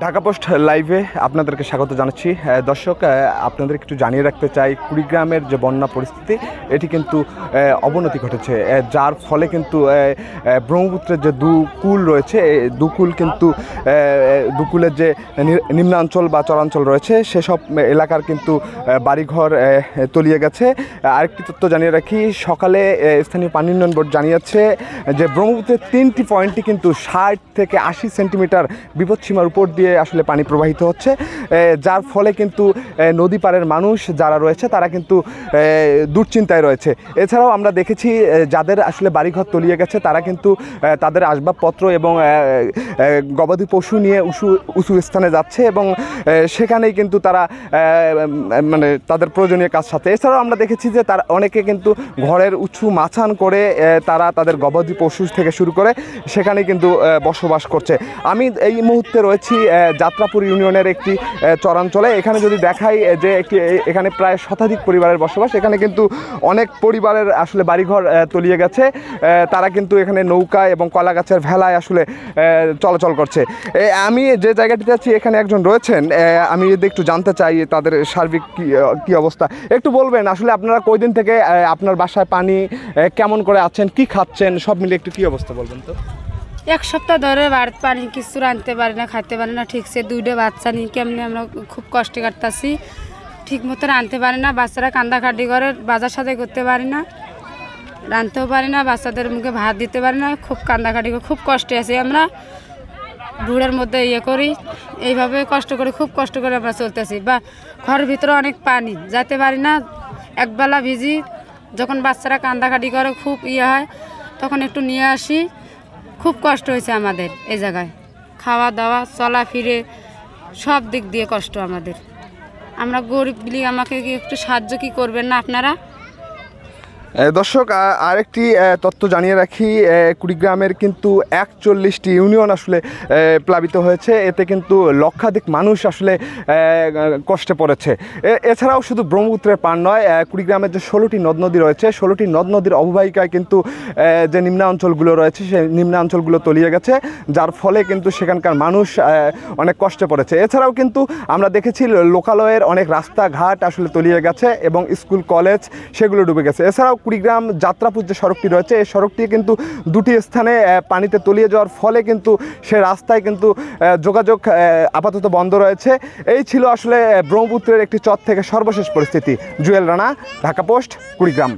Dhaka post লাইভে আপনাদেরকে স্বাগত জানাচ্ছি। দর্শক, আপনাদের একটু জানিয়ে রাখতে চাই, কুড়িগ্রামের যে বন্যা পরিস্থিতি এটি কিন্তু অবনতি ঘটেছে, যার ফলে কিন্তু ব্রহ্মপুত্রের যে দুকুল রয়েছে, দুকুল কিন্তু দুকুলের যে নিম্নাঞ্চল বা চরাঞ্চল রয়েছে সেসব এলাকার কিন্তু বাড়িঘর তলিয়ে গেছে। আরেকটি তথ্য জানিয়ে রাখি, সকালে স্থানীয় পানি উন্নয়ন বোর্ড জানিয়েছে যে ব্রহ্মপুত্রের 3টি পয়েন্টই কিন্তু 60 থেকে 80 সেন্টিমিটার বিপদসীমার উপর দিয়ে আসলে পানি প্রবাহিত হচ্ছে, যার ফলে কিন্তু নদী পাড়ের মানুষ যারা রয়েছে তারা কিন্তু দুশ্চিন্তায় রয়েছে। এছাড়াও আমরা দেখেছি যাদের আসলে বাড়িঘর তলিয়ে গেছে তারা কিন্তু তাদের আসবাবপত্র এবং গবাদি পশু নিয়ে উঁচু স্থানে যাচ্ছে এবং সেখানেই কিন্তু তারা মানে তাদের প্রয়োজনীয় কাজ সাথে। এছাড়াও আমরা দেখেছি যে তার অনেকে কিন্তু ঘরের উঁচু মাচান করে তারা তাদের গবাদি পশু থেকে শুরু করে সেখানেই কিন্তু বসবাস করছে। আমি এই মুহূর্তে রয়েছি যাত্রাপুর ইউনিয়নের একটি চরাঞ্চলে। এখানে যদি দেখাই যে এখানে প্রায় শতাধিক পরিবারের বসবাস, এখানে কিন্তু অনেক পরিবারের আসলে বাড়িঘর তলিয়ে গেছে। তারা কিন্তু এখানে নৌকা এবং কলা গাছের ভেলায় আসলে চলাচল করছে। আমি যে জায়গাটিতে আছি এখানে একজন রয়েছেন, আমি যদি একটু জানতে চাই তাদের সার্বিক কী অবস্থা একটু বলবেন। আসলে আপনারা কয়দিন থেকে আপনার বাসায় পানি কেমন করে আছেন, কি খাচ্ছেন, সব মিলে একটু কী অবস্থা বলবেন তো? এক সপ্তাহ ধরে বাড়িতে পানি কিছু রাঁধতে পারি না, খাইতে পারি না ঠিকসে। 2টা বাচ্চা নিয়ে কেমনি আমরা খুব কষ্ট কাটতেছি, ঠিক মতো রাঁধতে পারি না। বাচ্চারা কান্দাকাটি করে, বাজার সাথে করতে পারি না, রাঁধতেও পারি না, বাচ্চাদের মুখে ভাত দিতে পারি না, খুব কান্দাকাটি করে খুব কষ্টে আছি আমরা। ধুড়ের মধ্যে করি, এইভাবে কষ্ট করে খুব কষ্ট করে আমরা চলতেছি। বা ঘরের ভিতরে অনেক পানি, যেতে পারি না, একবেলা ভিজি। যখন বাচ্চারা কান্দাকাটি করে খুব হয়, তখন একটু নিয়ে আসি। খুব কষ্ট হয়েছে আমাদের এই জায়গায়, খাওয়া দাওয়া চলা ফিরে সব দিক দিয়ে কষ্ট আমাদের। আমরা গরিব বলি, আমাকে একটু সাহায্য কি করবেন না আপনারা? দর্শক, আরেকটি তথ্য জানিয়ে রাখি, কুড়িগ্রামের কিন্তু 41টি ইউনিয়ন আসলে প্লাবিত হয়েছে। এতে কিন্তু লক্ষাধিক মানুষ আসলে কষ্টে পড়েছে। এছাড়াও শুধু ব্রহ্মপুত্রের পার নয়, কুড়িগ্রামের যে 16টি নদ নদী রয়েছে, 16টি নদ নদীর অববাহিকায় কিন্তু যে নিম্নাঞ্চলগুলো রয়েছে সেই নিম্নাঞ্চলগুলো তলিয়ে গেছে, যার ফলে কিন্তু সেখানকার মানুষ অনেক কষ্টে পড়েছে। এছাড়াও কিন্তু আমরা দেখেছি লোকালয়ের অনেক রাস্তাঘাট আসলে তলিয়ে গেছে এবং স্কুল কলেজ সেগুলো ডুবে গেছে। এছাড়াও কুড়িগ্রাম যাত্রাপুর যে সড়কটি রয়েছে এই সড়কটি কিন্তু 2টি স্থানে পানিতে তলিয়ে যাওয়ার ফলে কিন্তু সে রাস্তায় কিন্তু যোগাযোগ আপাতত বন্ধ রয়েছে। এই ছিল আসলে ব্রহ্মপুত্রের একটি চর থেকে সর্বশেষ পরিস্থিতি। জুয়েল রানা, ঢাকা পোস্ট, কুড়িগ্রাম।